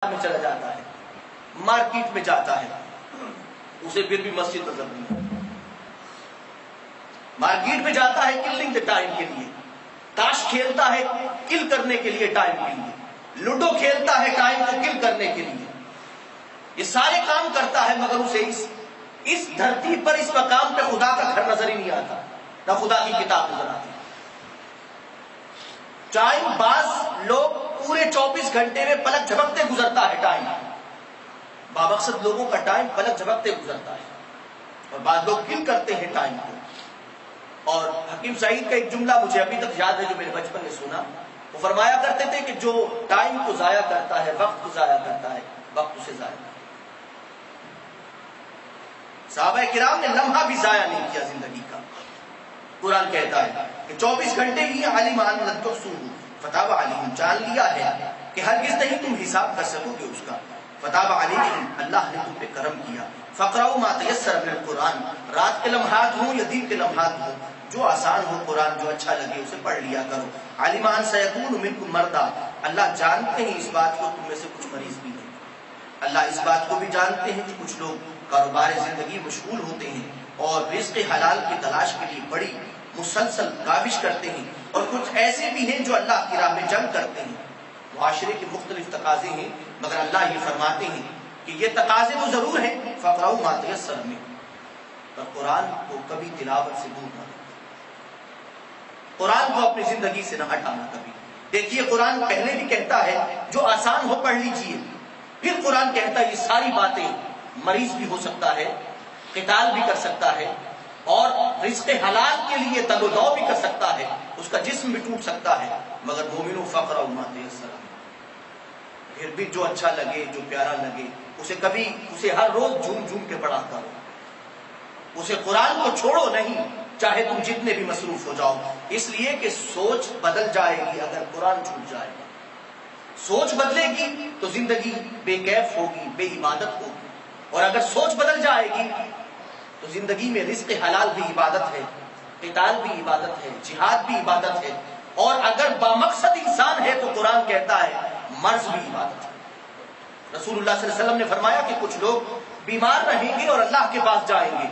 میں چلا جاتا ہے، مارکیٹ میں جاتا ہے، اسے پھر بھی مسجد نظر نہیں آتی۔ مارکیٹ میں جاتا ہے کلنگ کے ٹائم کے لیے، تاش کھیلتا ہے کل کرنے کے لیے ٹائم کے لیے، لوڈو کھیلتا ہے ٹائم کو کل کرنے کے لیے، یہ سارے کام کرتا ہے، مگر اسے اس دھرتی پر اس مقام پہ خدا کا گھر نظر ہی نہیں آتا، نہ خدا کی کتاب نظر آتی۔ ٹائم بعض لوگ پورے 24 گھنٹے میں پلک جھپکتے گزرتا ہے ٹائم، بامقصد لوگوں کا ٹائم پلک جھپکتے گزرتا ہے، اور بعض لوگ کل کرتے ہیں ٹائم کو۔ اور حکیم سعید کا ایک جملہ مجھے ابھی تک یاد ہے جو میرے بچپن میں سنا، وہ فرمایا کرتے تھے کہ جو ٹائم کو ضائع کرتا ہے، وقت کو ضائع کرتا ہے، وقت اسے ضائع کرتا ہے۔ صحابہ کرام نے لمحہ بھی ضائع نہیں کیا زندگی کا۔ قرآن کہتا ہے کہ 24 گھنٹے ہی علیم ان لن تحصوه فتاب علیکم، جان لیا ہے کہ ہرگز نہیں تم حساب کر سکو گے اس کا۔ فتاب علیکم، اللہ نے تم پہ کرم کیا۔ فقرؤوا ما تیسر من القرآن، رات کے لمحات ہوں یا دن کے لمحات ہوں، جو آسان ہو قرآن جو اچھا لگے اسے پڑھ لیا کرو۔ علیم ان سیکون منکم مرضی، اللہ جانتے ہیں اس بات کو تم میں سے کچھ مریض بھی ہیں، اللہ اس بات کو بھی جانتے ہیں کہ کچھ لوگ کاروبار زندگی مشغول ہوتے ہیں اور رزق حلال کی تلاش کے لیے بڑی مسلسل کاوش کرتے ہیں، اور کچھ ایسے بھی ہیں جو اللہ کی راہ میں جنگ کرتے ہیں۔ معاشرے کے مختلف تقاضے ہیں، مگر اللہ یہ فرماتے ہیں کہ یہ تقاضے تو ضرور ہیں، فقرؤوا ما تیسر منہ، پر قرآن کو کبھی تلاوت سے دور نہ کرو، قرآن کو اپنی زندگی سے نہ ہٹانا کبھی۔ دیکھیے قرآن پہلے بھی کہتا ہے جو آسان ہو پڑھ لیجئے، پھر قرآن کہتا ہے یہ ساری باتیں، مریض بھی ہو سکتا ہے، قتال بھی کر سکتا ہے، اور رزق حلال کے لیے تگ و دو بھی کر سکتا ہے، اس کا جسم بھی ٹوٹ سکتا ہے، مگر مومنو فقرؤوا ما تیسر منہ، پھر بھی جو اچھا لگے جو پیارا لگے اسے ہر روز جھوم جھوم کے پڑھا کرو، اسے قرآن کو چھوڑو نہیں، چاہے تم جتنے بھی مصروف ہو جاؤ، اس لیے کہ سوچ بدل جائے گی اگر قرآن چھوٹ جائے گا۔ سوچ بدلے گی تو زندگی بے کیف ہوگی، بے عبادت ہوگی، اور اگر سوچ بدل جائے گی تو زندگی میں رزق حلال بھی عبادت ہے، قتال بھی عبادت ہے، جہاد بھی عبادت ہے، اور اگر بامقصد انسان ہے تو قرآن کہتا ہے مرض بھی عبادت ہے۔ رسول اللہ صلی اللہ علیہ وسلم نے فرمایا کہ کچھ لوگ بیمار رہیں گے اور اللہ کے پاس جائیں گے،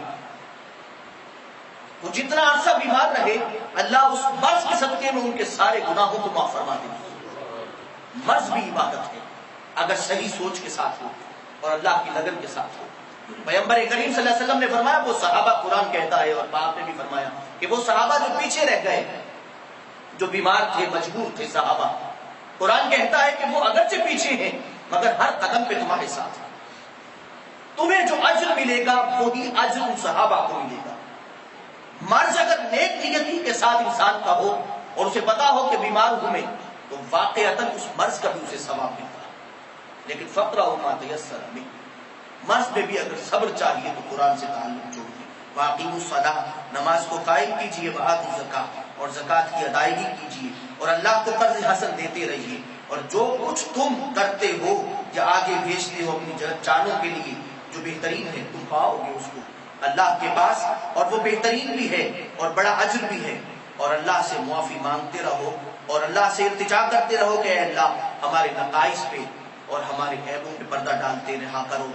وہ جتنا عرصہ بیمار رہے اللہ اس مرض کے صدقے میں ان کے سارے گناہوں کو معاف فرما دیں گے۔ مرض بھی عبادت ہے اگر صحیح سوچ کے ساتھ ہو اور اللہ کی لگن کے ساتھ ہو۔ پیغمبر کریم صلی اللہ علیہ وسلم نے فرمایا وہ صحابہ، قرآن کہتا ہے اور باپ نے بھی فرمایا کہ وہ صحابہ جو پیچھے رہ گئے، جو بیمار تھے، مجبور تھے صحابہ، قرآن کہتا ہے کہ وہ اگرچہ پیچھے ہیں مگر ہر قدم پہ تمہارے ساتھ ہیں، تمہیں جو اجر ملے گا وہی اجر ان صحابہ کو ملے گا۔ مرض اگر نیک نیتی کے ساتھ انسان کا ہو اور اسے پتا ہو کہ بیمار ہوں میں، تو واقعتاً اس مرض کا بھی اسے ثواب ملتا ہے۔ لیکن فقرؤوا ما تیسر منہ، مرض میں بھی اگر صبر چاہیے تو قرآن سے تعلق جوڑیے۔ واقیموا الصلاۃ، نماز کو قائم کیجیے، وآتوا الزکاۃ، اور زکوٰۃ کی ادائیگی کیجیے، اور اللہ کو قرض حسن دیتے رہیے، اور جو کچھ تم کرتے ہو یا آگے بھیجتے ہو اپنی جانوں کے لیے جو بہترین ہے تم پاؤ گے اس کو اللہ کے پاس، اور وہ بہترین بھی ہے اور بڑا اجر بھی ہے۔ اور اللہ سے معافی مانگتے رہو اور اللہ سے التجا کرتے رہو کہ اے اللہ ہمارے نقائص پہ اور ہمارے عیبوں پہ پردہ ڈالتے رہا کرو۔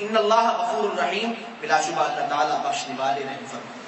ان اللہ غفور الرحیم، بلا شبہ اللہ تعالیٰ بخشنے والے رحم فرمانے